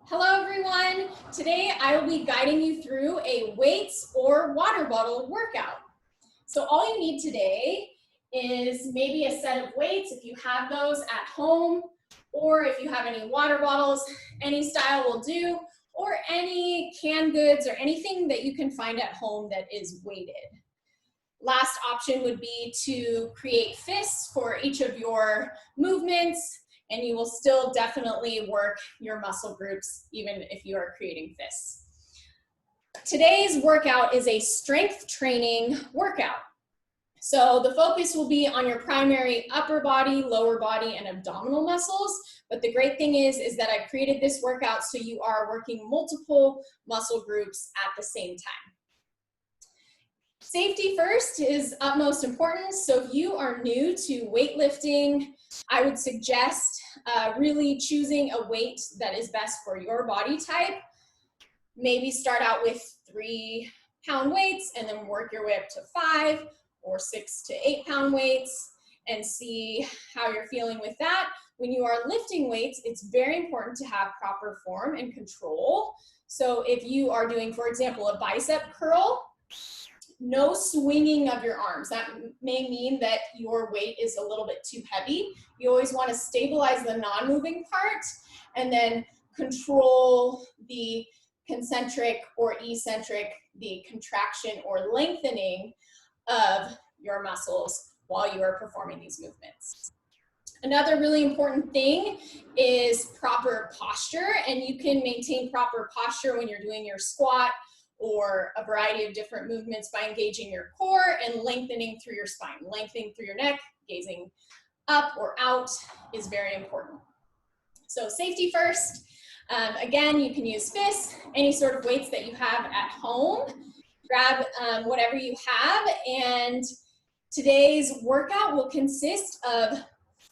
Hello everyone. Today I will be guiding you through a weights or water bottle workout. So all you need today is maybe a set of weights if you have those at home, or if you have any water bottles, any style will do, or any canned goods or anything that you can find at home that is weighted. Last option would be to create fists for each of your movements, and you will still definitely work your muscle groups even if you are creating fists. Today's workout is a strength training workout. So the focus will be on your primary upper body, lower body, and abdominal muscles. But the great thing is that I've created this workout so you are working multiple muscle groups at the same time. Safety first is utmost importance. So if you are new to weightlifting, I would suggest really choosing a weight that is best for your body type. Maybe start out with 3-pound weights and then work your way up to 5 or 6 to 8-pound weights and see how you're feeling with that. When you are lifting weights, it's very important to have proper form and control. So if you are doing, for example, a bicep curl, no swinging of your arms. That may mean that your weight is a little bit too heavy. You always want to stabilize the non-moving part and then control the concentric or eccentric, the contraction or lengthening of your muscles while you are performing these movements. Another really important thing is proper posture, and you can maintain proper posture when you're doing your squat or a variety of different movements by engaging your core and lengthening through your spine. Lengthening through your neck, gazing up or out is very important. So safety first. Again, you can use fists, any sort of weights that you have at home. Grab whatever you have, and today's workout will consist of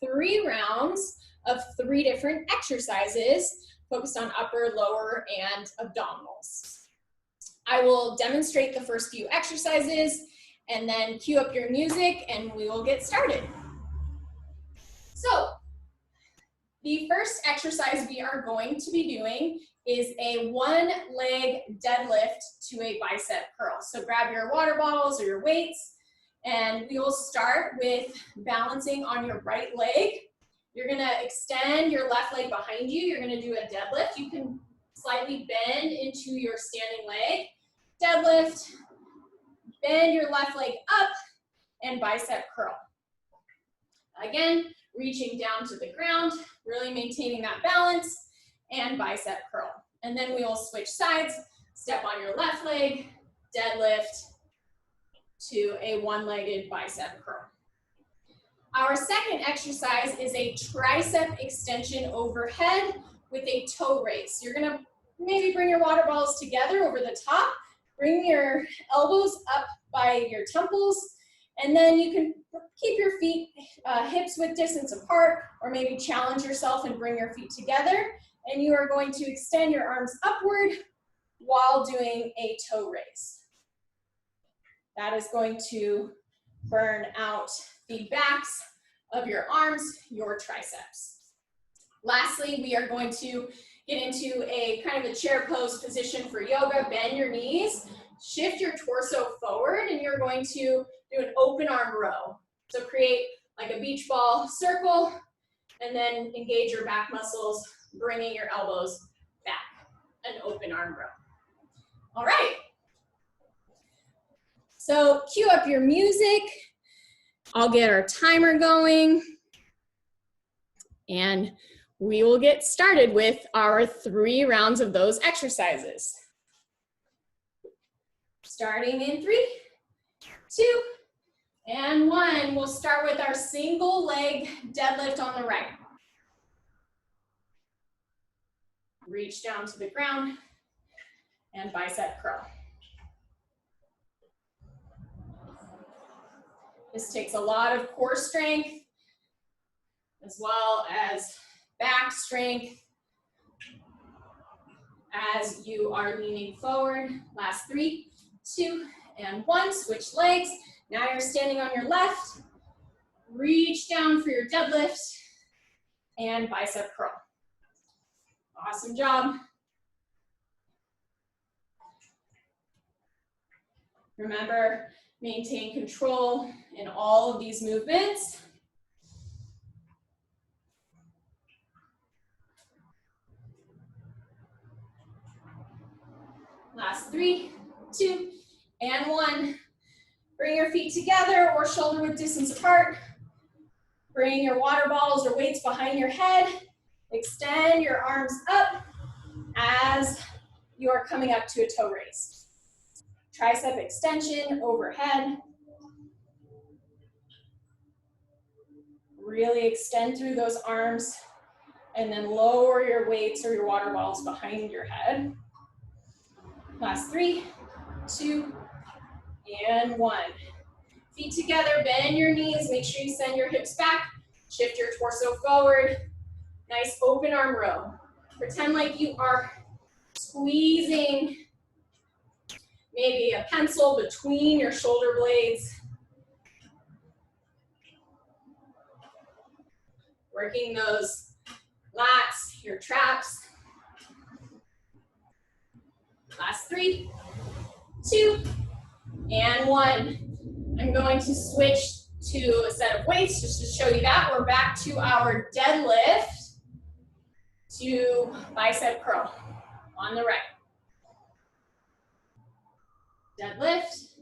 3 rounds of 3 different exercises focused on upper, lower, and abdominals. I will demonstrate the first few exercises and then cue up your music and we will get started. So, the first exercise we are going to be doing is a 1-leg deadlift to a bicep curl. So grab your water bottles or your weights, and we will start with balancing on your right leg. You're gonna extend your left leg behind you. You're gonna do a deadlift. You can slightly bend into your standing leg. Deadlift, bend your left leg up, and bicep curl. Again, reaching down to the ground, really maintaining that balance, and bicep curl. And then we will switch sides, step on your left leg, deadlift to a 1-legged bicep curl. Our second exercise is a tricep extension overhead with a toe raise. You're gonna maybe bring your water balls together over the top, bring your elbows up by your temples, and then you can keep your feet hips width distance apart, or maybe challenge yourself and bring your feet together. And you are going to extend your arms upward while doing a toe raise. That is going to burn out the backs of your arms, your triceps. Lastly, we are going to get into a kind of a chair pose position for yoga. Bend your knees, shift your torso forward, and you're going to do an open arm row. So create like a beach ball circle, and then engage your back muscles, bringing your elbows back, an open arm row. All right. So cue up your music. I'll get our timer going, and we will get started with our 3 rounds of those exercises. Starting in 3, 2, and 1. We'll start with our single leg deadlift on the right. Reach down to the ground and bicep curl. This takes a lot of core strength as well as back strength as you are leaning forward. Last 3, 2, and 1. Switch legs. Now you're standing on your left. Reach down for your deadlift and bicep curl. Awesome job. Remember, maintain control in all of these movements. Last 3, 2, and 1. Bring your feet together or shoulder width distance apart. Bring your water bottles or weights behind your head. Extend your arms up as you are coming up to a toe raise. Tricep extension overhead. Really extend through those arms and then lower your weights or your water bottles behind your head. Last 3, 2, and 1. Feet together, bend your knees, make sure you send your hips back, shift your torso forward. Nice open arm row. Pretend like you are squeezing maybe a pencil between your shoulder blades. Working those lats, your traps. Last 3, 2, and 1. I'm going to switch to a set of weights just to show you that. We're back to our deadlift to bicep curl on the right. Deadlift,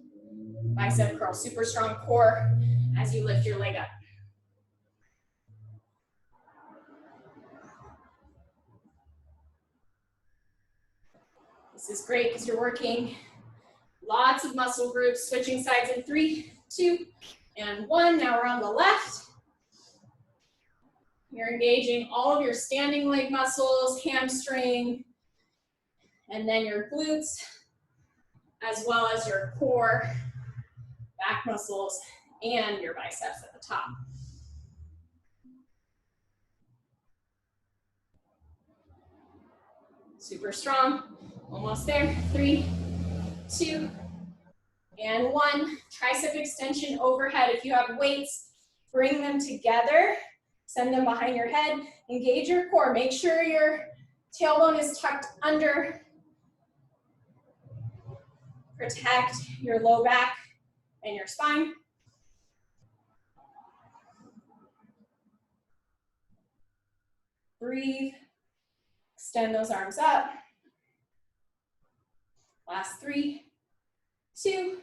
bicep curl, super strong core as you lift your leg up. This is great because you're working lots of muscle groups, switching sides in 3, 2, and 1. Now we're on the left. You're engaging all of your standing leg muscles, hamstring, and then your glutes, as well as your core, back muscles, and your biceps at the top. Super strong, almost there. 3, 2, and 1. Tricep extension overhead. If you have weights, bring them together, send them behind your head, engage your core. Make sure your tailbone is tucked under. Protect your low back and your spine. Breathe, extend those arms up. Last 3, 2,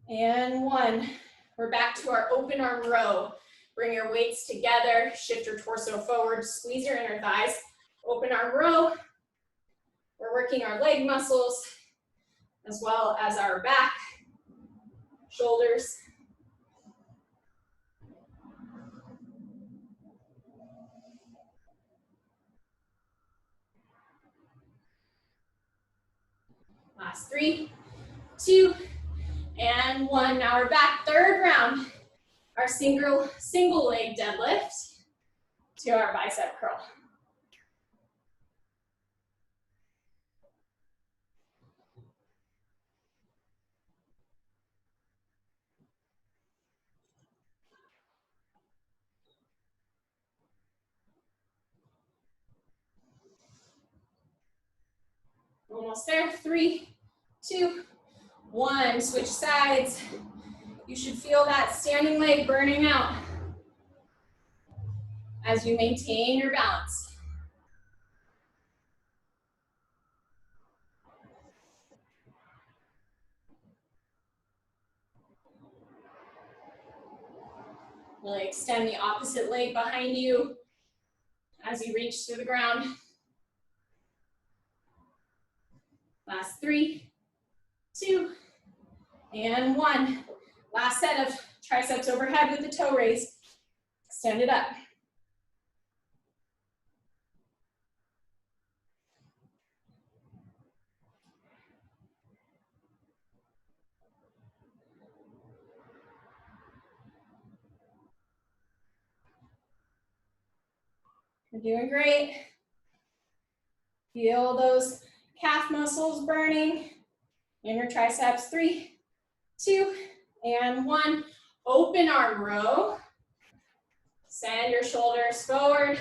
and 1. We're back to our open arm row. Bring your weights together, shift your torso forward, squeeze your inner thighs. Open arm row. We're working our leg muscles as well as our back, shoulders. Last 3, 2, and 1. Now we're back, third round. Our single leg deadlift to our bicep curl. Almost there. 3, 2, 1. Switch sides. You should feel that standing leg burning out as you maintain your balance. Really extend the opposite leg behind you as you reach to the ground. Last 3, 2, and 1. Last set of triceps overhead with the toe raise. Extend it up. You're doing great. Feel those calf muscles burning in your triceps. 3, 2, and 1. Open arm row. Send your shoulders forward.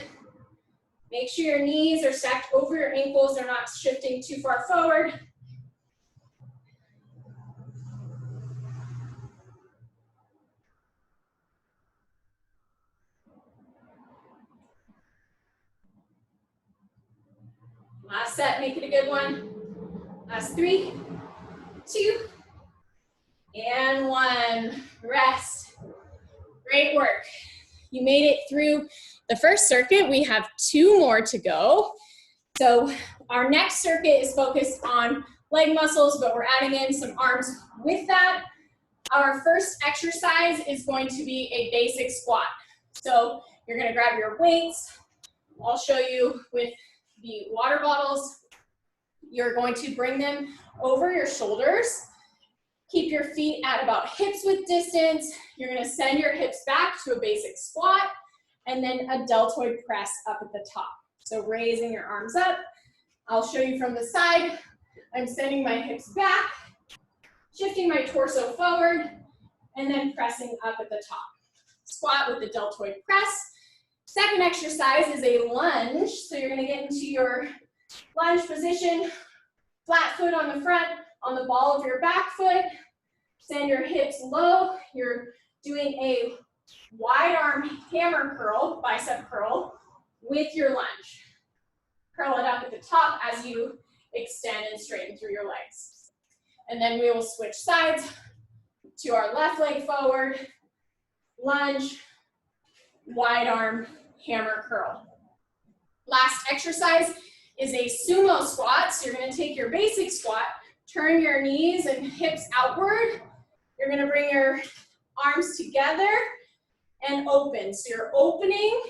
Make sure your knees are stacked over your ankles. They're not shifting too far forward. set, make it a good one. Last 3, 2, and 1. Rest. Great work. You made it through the first circuit. We have 2 more to go. So our next circuit is focused on leg muscles, but we're adding in some arms with that. Our first exercise is going to be a basic squat. So you're going to grab your weights. I'll show you with the water bottles. You're going to bring them over your shoulders. Keep your feet at about hips width distance. You're going to send your hips back to a basic squat and then a deltoid press up at the top. So raising your arms up. I'll show you from the side. I'm sending my hips back, shifting my torso forward, and then pressing up at the top. Squat with the deltoid press. Second exercise is a lunge. So you're going to get into your lunge position, flat foot on the front, on the ball of your back foot. Send your hips low. You're doing a wide arm hammer curl, bicep curl, with your lunge. Curl it up at the top as you extend and straighten through your legs. And then we will switch sides to our left leg forward, lunge, wide arm hammer curl. Last exercise is a sumo squat. So you're going to take your basic squat, turn your knees and hips outward. You're going to bring your arms together and open. So you're opening,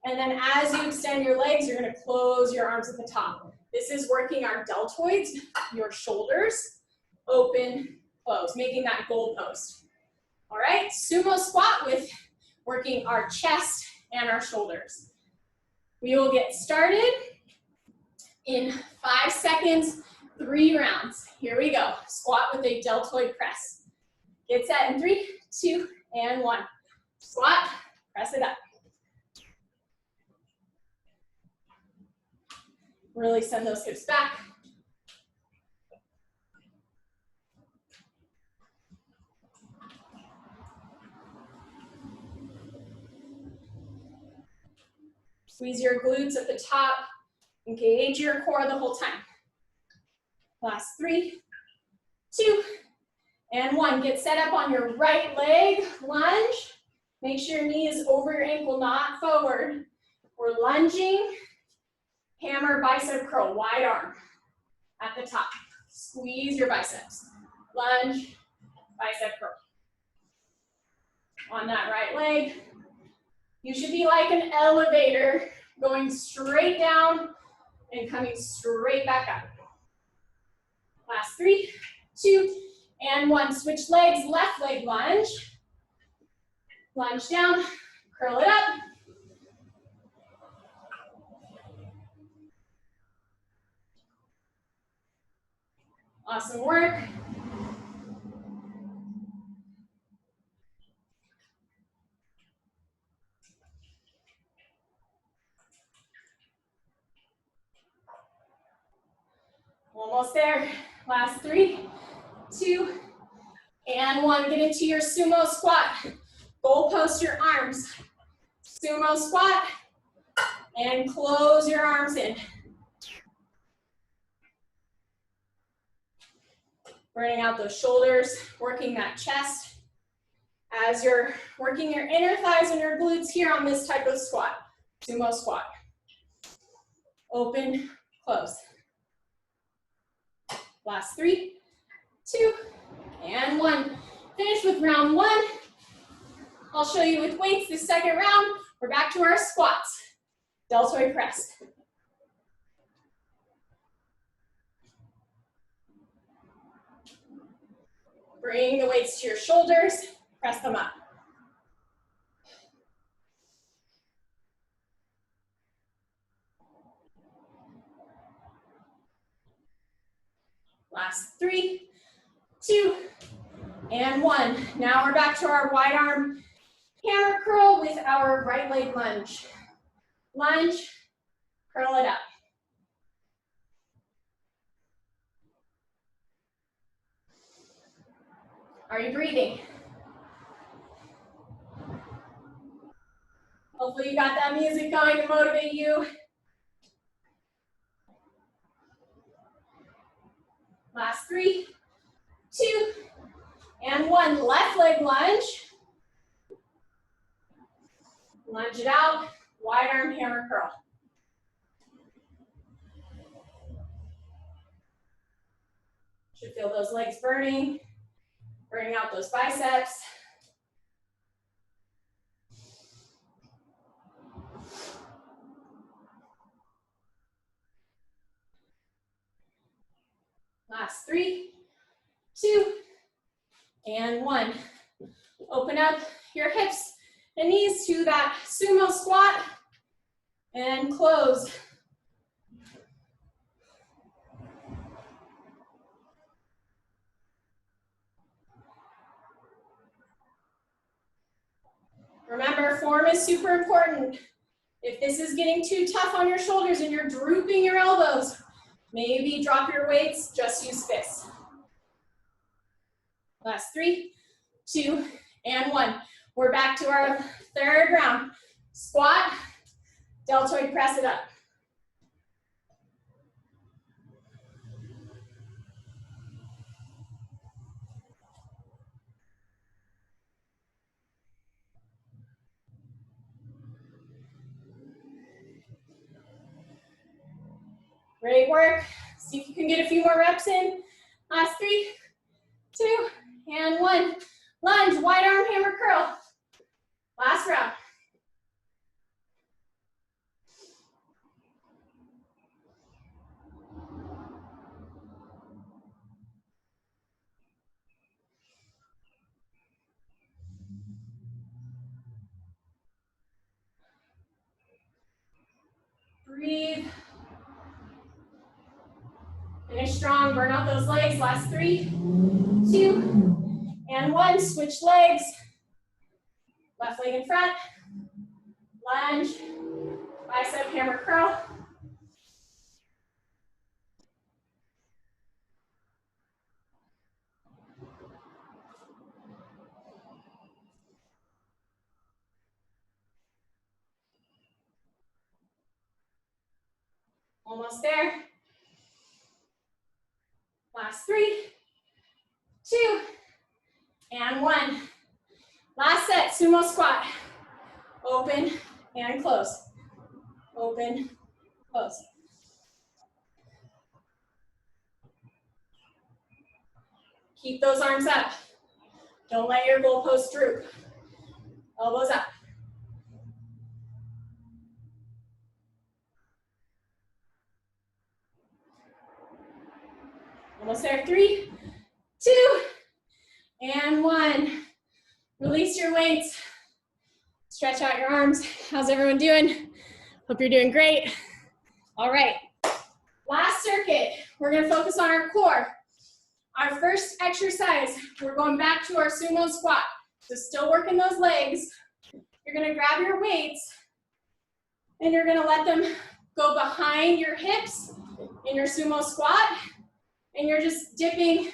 and then as you extend your legs, you're going to close your arms at the top. This is working our deltoids, your shoulders, open, close, making that goal post. All right, sumo squat with working our chest and our shoulders. We will get started in 5 seconds, 3 rounds. Here we go. Squat with a deltoid press. Get set in 3, 2, and 1. Squat, press it up. Really send those hips back. Squeeze your glutes at the top. Engage your core the whole time. Last 3, 2, and 1. Get set up on your right leg, lunge. Make sure your knee is over your ankle, not forward. We're lunging. Hammer bicep curl, wide arm at the top. Squeeze your biceps. Lunge, bicep curl. On that right leg, you should be like an elevator, going straight down and coming straight back up. Last 3, 2, and 1. Switch legs, left leg lunge. Lunge down, curl it up. Awesome work. Almost there. Last 3, 2, and 1. Get into your sumo squat. Goal post your arms. Sumo squat, and close your arms in. Burning out those shoulders, working that chest. As you're working your inner thighs and your glutes here on this type of squat, sumo squat. Open, close. Last 3, 2, and 1. Finish with round 1. I'll show you with weights this second round. We're back to our squats. Deltoid press. Bring the weights to your shoulders, press them up. Last 3, 2, and 1. Now we're back to our wide arm hammer curl with our right leg lunge. Lunge, curl it up. Are you breathing? Hopefully you got that music going to motivate you. Last 3, 2, and 1. Left leg lunge. Lunge it out, wide arm hammer curl. Should feel those legs burning out those biceps. Last 3, 2, and 1. Open up your hips and knees to that sumo squat and close. Remember, form is super important. If this is getting too tough on your shoulders and you're drooping your elbows, maybe drop your weights, just use fists. Last 3, 2, and 1. We're back to our third round. Squat, deltoid press it up. Great work. See if you can get a few more reps in. Last 3, 2, and 1. Lunge, wide arm hammer curl. Last round. Breathe. Finish strong, burn out those legs. Last 3, 2, and 1. Switch legs. Left leg in front. Lunge. Bicep hammer curl. Almost there. Last 3, 2, and 1. Last set, sumo squat. Open and close. Open, close. Keep those arms up. Don't let your goalpost droop. Elbows up. Almost there. 3, 2, and 1. Release your weights. Stretch out your arms. How's everyone doing? Hope you're doing great. All right. Last circuit. We're going to focus on our core. Our first exercise, we're going back to our sumo squat. So still working those legs. You're going to grab your weights and you're going to let them go behind your hips in your sumo squat. And you're just dipping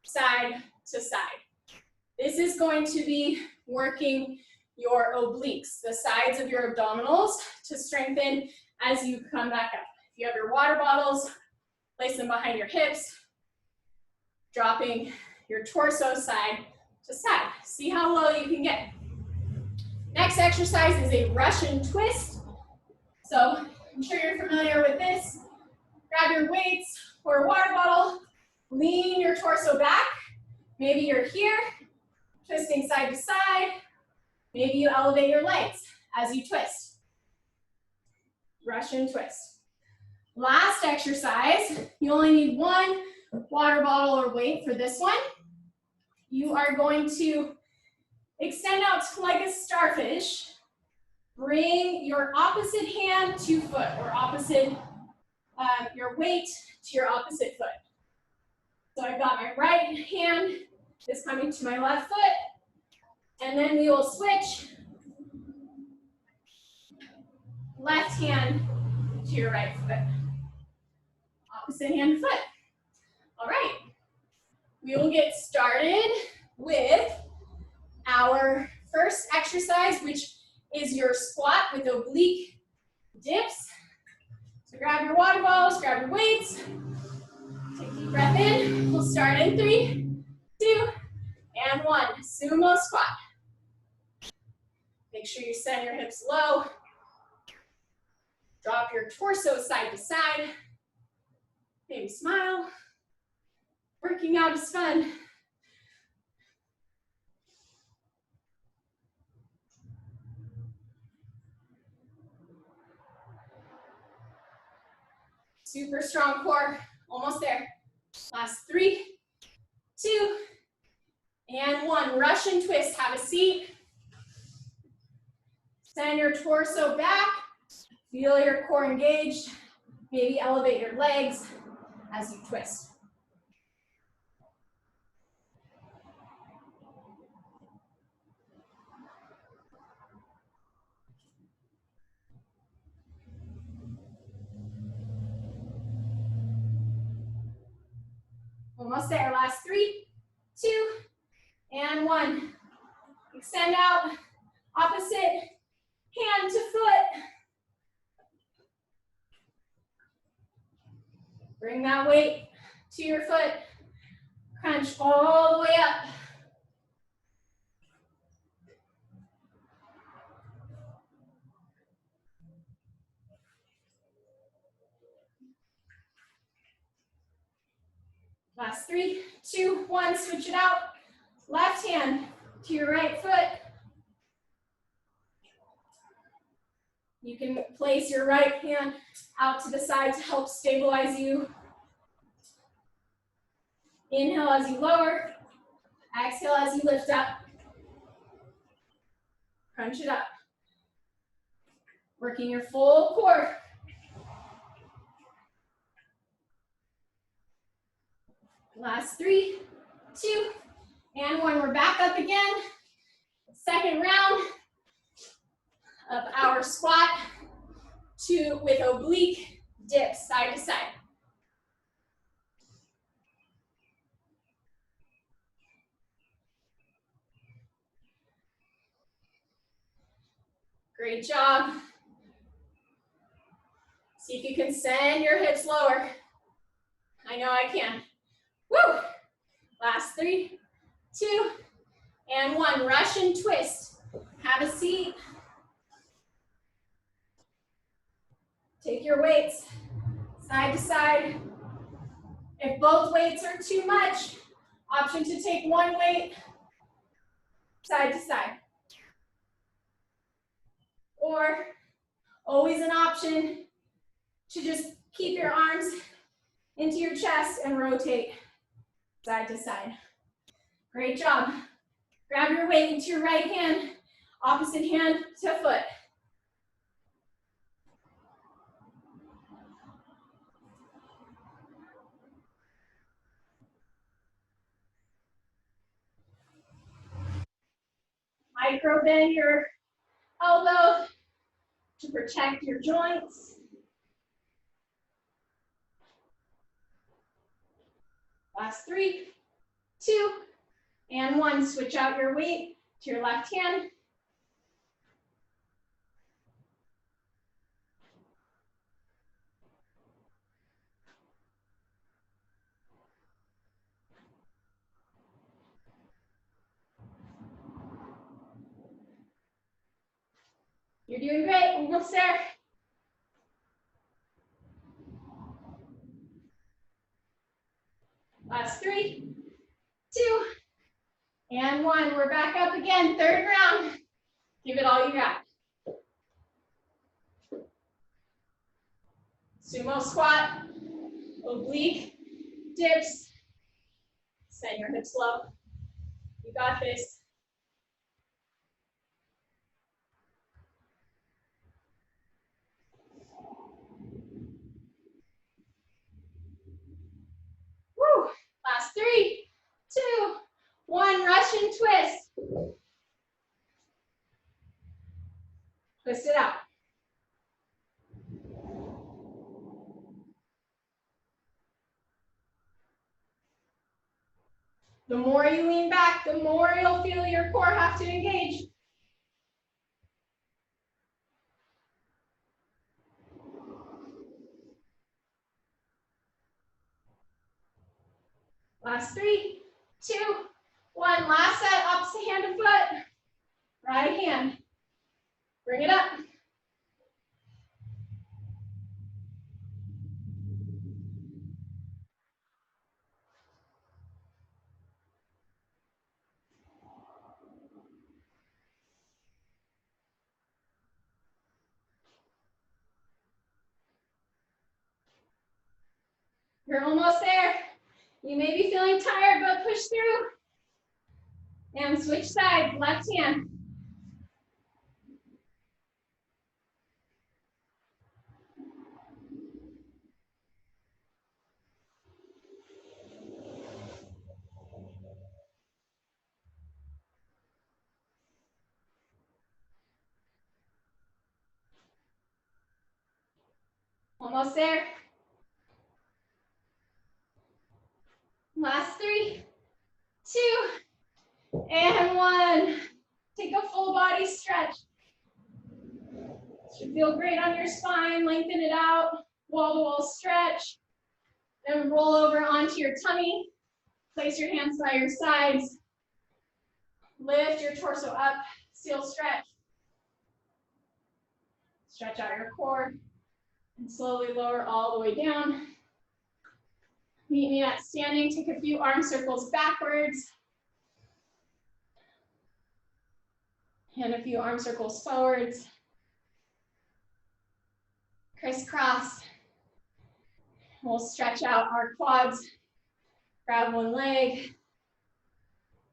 side to side. This is going to be working your obliques, the sides of your abdominals, to strengthen as you come back up. If you have your water bottles, place them behind your hips, dropping your torso side to side. See how low you can get. Next exercise is a Russian twist. So I'm sure you're familiar with this. Grab your weights or a water bottle, lean your torso back. Maybe you're here, twisting side to side. Maybe you elevate your legs as you twist. Russian twist. Last exercise, you only need one water bottle or weight for this one. You are going to extend out like a starfish. Bring your opposite hand to foot, or opposite, your weight to your opposite foot. So I've got my right hand is coming to my left foot, and then we will switch left hand to your right foot. Opposite hand to foot. All right. We will get started with our first exercise, which is your squat with oblique dips. So grab your water bottles, grab your weights, take a Breath in. We'll start in 3, 2, and 1. Sumo squat. Make sure you send your hips low. Drop your torso side to side. Maybe smile. Working out is fun. Super strong core. Almost there. Last 3, 2, and 1. Russian twist. Have a seat. Send your torso back. Feel your core engaged. Maybe elevate your legs as you twist. Almost there. Last 3, 2, and 1. Extend out. Opposite hand to foot. Bring that weight to your foot. Crunch all the way up. Last 3, 2, 1. Switch it out. Left hand to your right foot. You can place your right hand out to the side to help stabilize you. Inhale as you lower. Exhale as you lift up. Crunch it up. Working your full core. Last 3, 2, and 1. We're back up again. Second round of our squat with oblique dips side to side. Great job. See if you can send your hips lower. I know I can. Woo! Last 3, 2, and 1. Russian twist. Have a seat. Take your weights side to side. If both weights are too much, option to take one weight side to side. Or always an option to just keep your arms into your chest and rotate side to side. Great job. Grab your weight into your right hand, opposite hand to foot. Micro bend your elbow to protect your joints. Last 3, 2, and 1. Switch out your weight to your left hand. You're doing great. Almost there. Last 3, 2, and 1. We're back up again. Third round. Give it all you got. Sumo squat, oblique dips. Send your hips low. You got this. Woo! Last 3, 2, 1. Russian twist. Twist it out. The more you lean back, the more you'll feel your core have to engage. Last 3, 2, 1. Last set, opposite hand to foot. Right hand. Bring it up. You're almost there. You may be feeling tired, but push through. And switch sides, left hand. Almost there. Last 3, 2, and 1. Take a full body stretch. Should feel great on your spine. Lengthen it out. Wall-to-wall stretch. Then roll over onto your tummy. Place your hands by your sides. Lift your torso up. Seal stretch. Stretch out your core. And slowly lower all the way down. Meet me at standing. Take a few arm circles backwards. And a few arm circles forwards. Crisscross. We'll stretch out our quads. Grab one leg.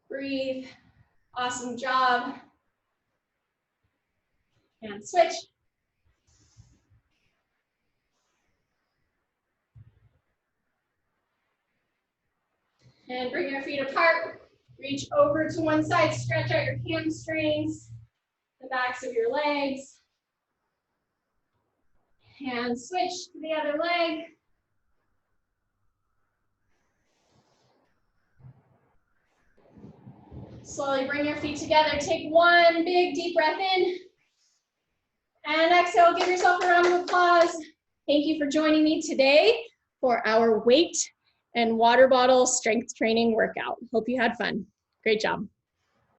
Breathe. Awesome job. And switch. And bring your feet apart. Reach over to one side. Stretch out your hamstrings, the backs of your legs. And switch to the other leg. Slowly bring your feet together. Take one big deep breath in. And exhale, give yourself a round of applause. Thank you for joining me today for our weight and water bottle strength training workout. Hope you had fun. Great job.